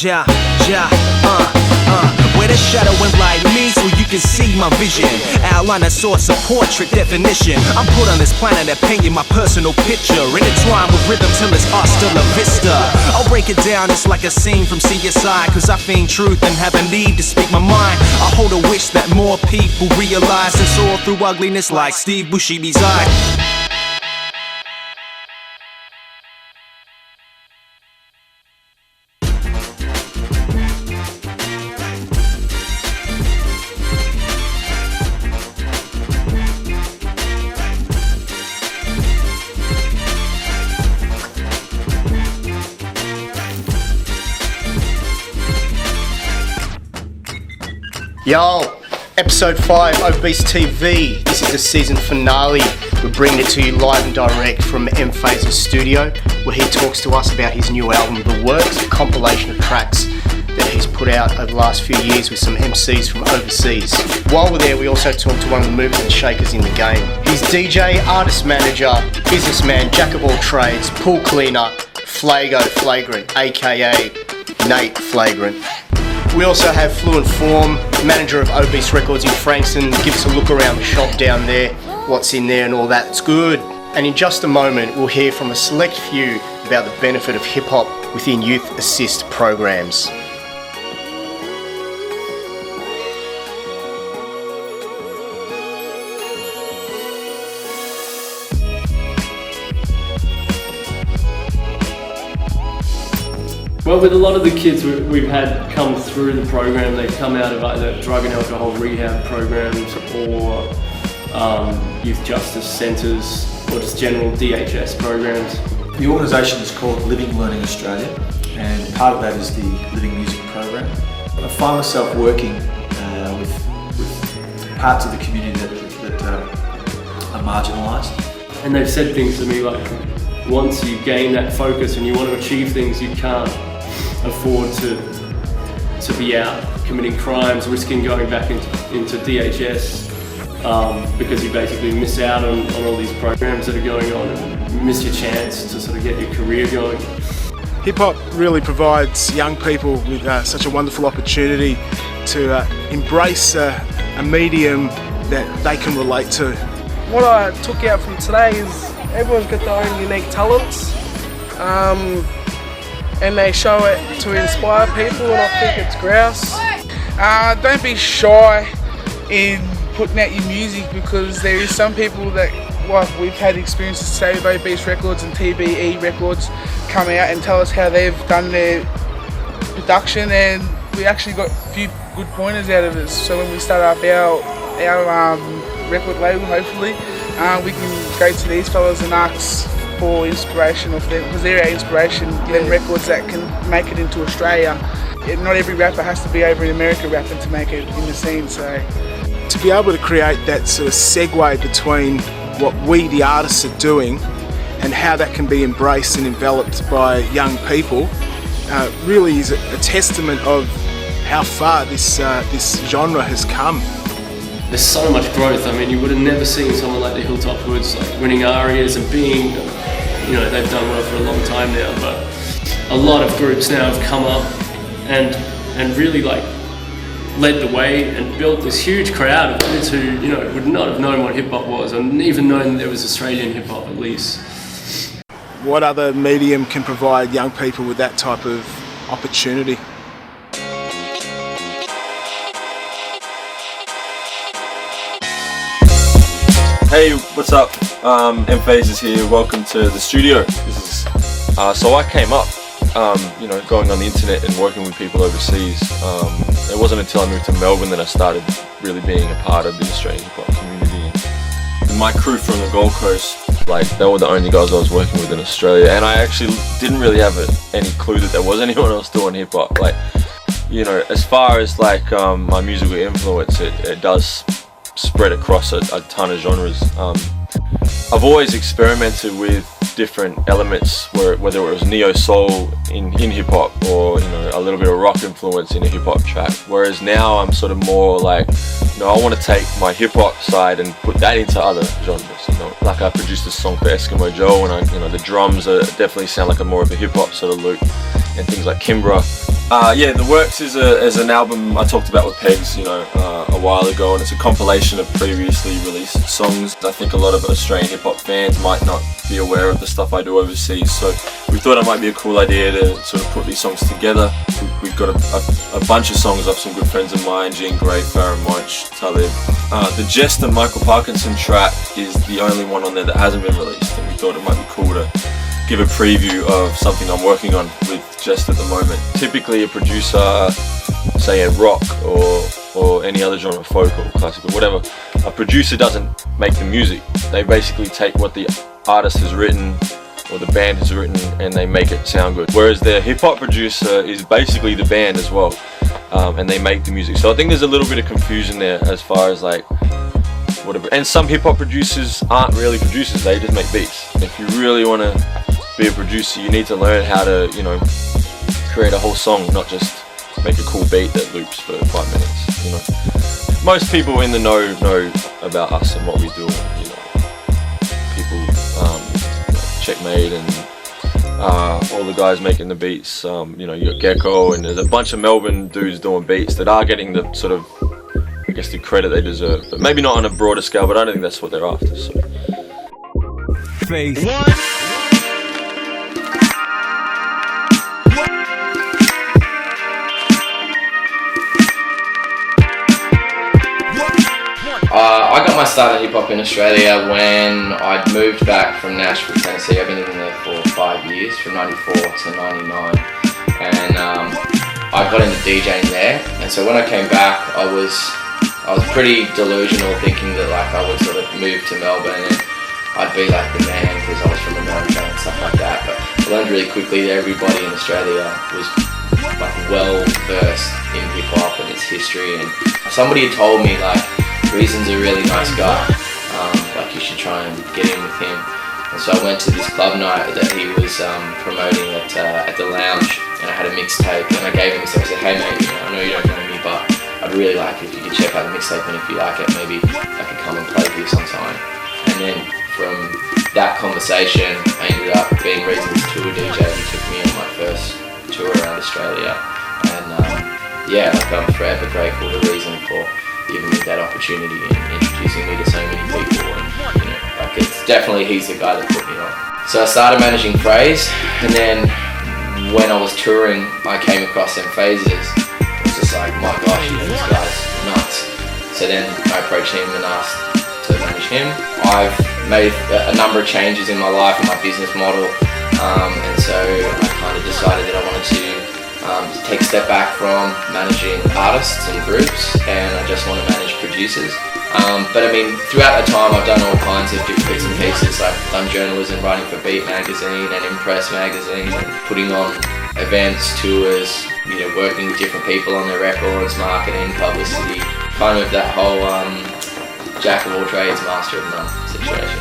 Ja, where the shadow and light meet so you can see my vision. Outline a source of portrait definition. I'm put on this planet to paint you my personal picture. Intertwined with rhythm till it's hasta la vista. I'll break it down, it's like a scene from CSI. Cause I fiend truth and have a need to speak my mind. I hold a wish that more people realize and soar through ugliness like Steve Buscemi's eye. Yo, episode 5, Obese TV. This is the season finale. We're bringing it to you live and direct from M-Phazes studio, where he talks to us about his new album, The Works, a compilation of tracks that he's put out over the last few years with some MCs from overseas. While we're there, we also talked to one of the movers and shakers in the game. He's DJ, artist manager, businessman, jack of all trades, pool cleaner, Flagrant, aka Nate Flagrant. We also have Fluey, manager of Obese Records in Frankston. Give us a look around the shop down there, what's in there and all that. It's good. And in just a moment, we'll hear from a select few about the benefit of hip-hop within youth assist programs. Well, with a lot of the kids we've had come through the program, they've come out of either drug and alcohol rehab programs or youth justice centres or just general DHS programs. The organisation is called Living Learning Australia, and part of that is the Living Music program. I find myself working with parts of the community that are marginalised. And they've said things to me like, once you gain that focus and you want to achieve things, you can't afford to be out committing crimes, risking going back into DHS because you basically miss out on all these programs that are going on and you miss your chance to sort of get your career going. Hip-hop really provides young people with such a wonderful opportunity to embrace a medium that they can relate to. What I took out from today is everyone's got their own unique talents. And they show it to inspire people, and I think it's grouse. Don't be shy in putting out your music, because there is some people that, like we've had experiences today with Obese Records and TBE Records come out and tell us how they've done their production, and we actually got a few good pointers out of it. So when we start up our record label, hopefully, we can go to these fellas and ask for inspiration of them, because they're our inspiration, them records that can make it into Australia. Not every rapper has to be over in America rapping to make it in the scene, so. To be able to create that sort of segue between what we, the artists, are doing and how that can be embraced and enveloped by young people really is a testament of how far this genre has come. There's so much growth. I mean, you would have never seen someone like the Hilltop Hoods like winning arias and being, you know, they've done well for a long time now, but a lot of groups now have come up and really like led the way and built this huge crowd of kids who, you know, would not have known what hip hop was, or even known there was Australian hip hop at least. What other medium can provide young people with that type of opportunity? Hey, what's up? M-Phazes here. Welcome to the studio. This is so I came up, you know, going on the internet and working with people overseas. It wasn't until I moved to Melbourne that I started really being a part of the Australian hip hop community. And my crew from the Gold Coast, like, they were the only guys I was working with in Australia, and I actually didn't really have any clue that there was anyone else doing hip hop. Like, you know, as far as like my musical influence, it does spread across a ton of genres. I've always experimented with different elements, whether it was neo soul in hip hop or, you know, a little bit of rock influence in a hip hop track. Whereas now I'm sort of more like, you know, I want to take my hip hop side and put that into other genres. You know, like I produced a song for Eskimo Joe, and the drums definitely sound like a more of a hip hop sort of loop, and things like Kimbra. Yeah, The Works is an album I talked about with Pegs, a while ago, and it's a compilation of previously released songs. I think a lot of Australian hip-hop fans might not be aware of the stuff I do overseas, so we thought it might be a cool idea to sort of put these songs together. We've got a bunch of songs off some good friends of mine, Jean Grey, Farron Munch, Talib. The Jest and Michael Parkinson track is the only one on there that hasn't been released, and we thought it might be cool to give a preview of something I'm working on with Jest at the moment. Typically a producer, say in rock or any other genre, folk or classical, whatever, a producer doesn't make the music. They basically take what the artist has written or the band has written and they make it sound good. Whereas the hip hop producer is basically the band as well, and they make the music. So I think there's a little bit of confusion there as far as like whatever. And some hip hop producers aren't really producers, they just make beats. If you really want to be a producer, you need to learn how to, create a whole song, not just make a cool beat that loops for 5 minutes. Most people in the know about us and what we do. People, Checkmate and all the guys making the beats. You got Gecko, and there's a bunch of Melbourne dudes doing beats that are getting the sort of, I guess, the credit they deserve, but maybe not on a broader scale. But I don't think that's what they're after. So. Phase. I got my start in hip hop in Australia when I'd moved back from Nashville, Tennessee. I've been living there for 5 years, from '94 to '99, and I got into DJing there. And so when I came back, I was pretty delusional, thinking that like I would sort of move to Melbourne and I'd be like the man because I was from America and stuff like that. But I learned really quickly that everybody in Australia was like well versed in hip hop and its history, and somebody had told me like, Reason's a really nice guy, like you should try and get in with him. And so I went to this club night that he was promoting at the lounge, and I had a mixtape, and I gave him this. I said, hey mate, I know you don't know me, but I'd really like it if you could check out the mixtape, and if you like it, maybe I could come and play with you sometime. And then from that conversation, I ended up being Reason's tour DJ. He took me on my first tour around Australia, and I'm forever grateful to Reason for giving me that opportunity and introducing me to so many people, and it's definitely he's the guy that put me on. So I started managing M-Phazes, and then when I was touring, I came across M-Phazes. It was just like, my gosh, this guy's nuts. So then I approached him and asked to manage him. I've made a number of changes in my life and my business model, and so I kind of decided that I wanted to take a step back from managing artists and groups, and I just want to manage producers. But I mean, throughout that time I've done all kinds of different bits and pieces. I've done journalism, writing for Beat magazine and Impress magazine, and putting on events, tours, working with different people on their records, marketing, publicity, kind of that whole jack of all trades, master of none situation.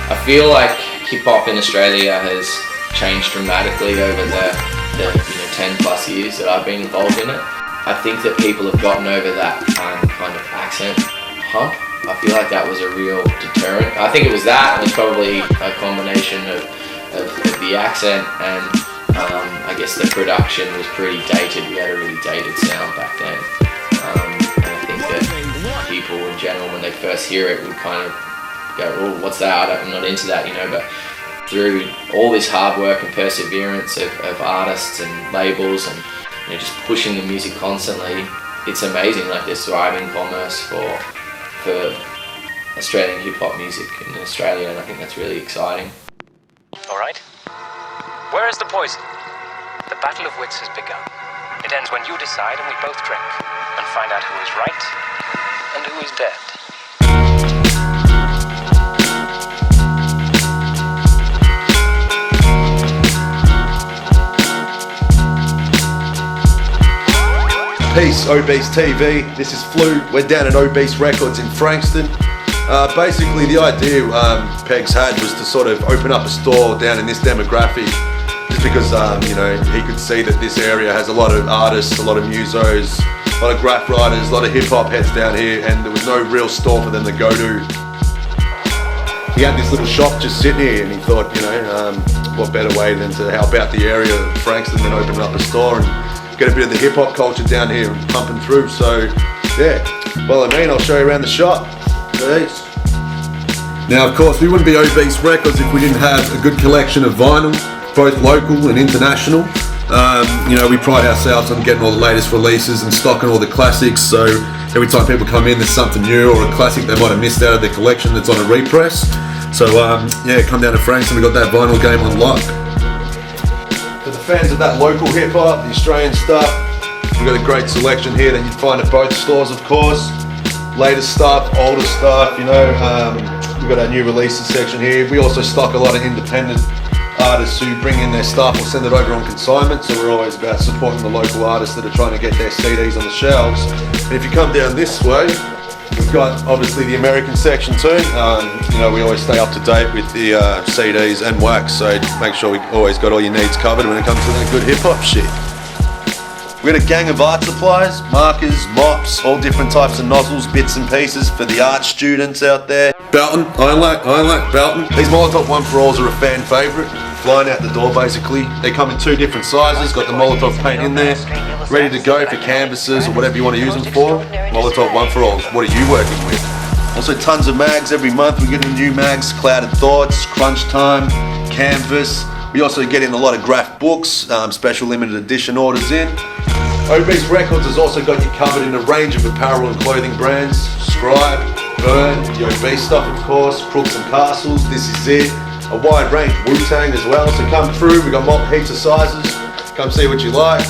I feel like hip hop in Australia has changed dramatically over the 10 plus years that I've been involved in it. I think that people have gotten over that kind of accent hump. I feel like that was a real deterrent. I think it was that, and it's probably a combination of the accent, and I guess the production was pretty dated. We had a really dated sound back then. And I think that people in general, when they first hear it, would kind of go, oh, what's that? I'm not into that, but through all this hard work and perseverance of artists and labels, and just pushing the music constantly, it's amazing. Like, there's thriving commerce for Australian hip hop music in Australia, and I think that's really exciting. All right. Where is the poison? The battle of wits has begun. It ends when you decide and we both drink and find out who is right and who is dead. Peace, Obese TV. This is Fluey. We're down at Obese Records in Frankston. Basically, the idea Pegs had was to sort of open up a store down in this demographic, just because he could see that this area has a lot of artists, a lot of musos, a lot of graph writers, a lot of hip hop heads down here, and there was no real store for them to go to. He had this little shop just sitting here, and he thought, what better way than to help out the area of Frankston than open up a store. And get a bit of the hip hop culture down here and pumping through. So yeah, well, I'll show you around the shop. Peace. Now, of course, we wouldn't be Obese Records if we didn't have a good collection of vinyl, both local and international. You know, we pride ourselves on getting all the latest releases and stocking all the classics, so every time people come in there's something new or a classic they might have missed out of their collection that's on a repress. So yeah, come down to Frankston, we got that vinyl game on lock. For the fans of that local hip hop, the Australian stuff, we've got a great selection here that you'd find at both stores, of course. Latest stuff, older stuff, you know, we've got our new releases section here. We also stock a lot of independent artists who bring in their stuff or send it over on consignment, so we're always about supporting the local artists that are trying to get their CDs on the shelves. And if you come down this way, we've got obviously the American section too. You know, we always stay up to date with the CDs and wax, so make sure we always got all your needs covered when it comes to that good hip hop shit. We've got a gang of art supplies, markers, mops, all different types of nozzles, bits and pieces for the art students out there. Belton, I like Belton. These Molotov 1-for-alls are a fan favourite. Flying out the door basically. They come in 2 different sizes, got the Molotov paint in there, ready to go for canvases or whatever you want to use them for. Molotov 1-for-alls, what are you working with? Also tons of mags every month. We get in new mags, Clouded Thoughts, Crunch Time, Canvas. We also get in a lot of graph books, special limited edition orders in. Obese Records has also got you covered in a range of apparel and clothing brands. Scribe, Burn, the Obese stuff of course, Crooks and Castles, This Is It. A wide range, Wu-Tang as well, so come through, we've got heaps of sizes, come see what you like.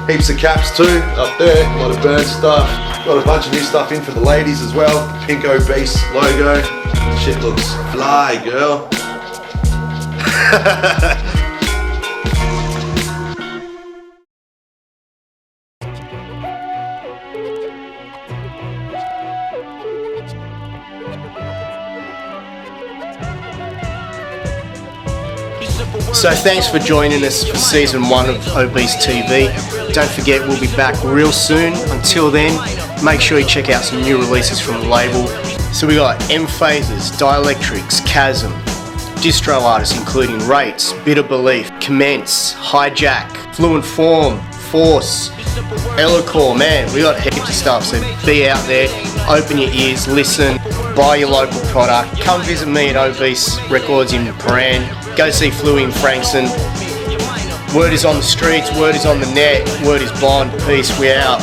Heaps of caps too, up there, a lot of Burn stuff. Got a bunch of new stuff in for the ladies as well, the pink Obese logo. Shit looks fly, girl. So thanks for joining us for season 1 of Obese TV. Don't forget, we'll be back real soon. Until then, make sure you check out some new releases from the label. So we got M-Phazes, Dielectrics, Chasm, distro artists including Rates, Bitter Belief, Commence, Hijack, Fluent Form, Force, Elocore. Man, we got heaps of stuff, so be out there, open your ears, listen, buy your local product. Come visit me at Obese Records in Paran. Go see Fluey in Frankston. Word is on the streets, word is on the net, word is bond. Peace, we out.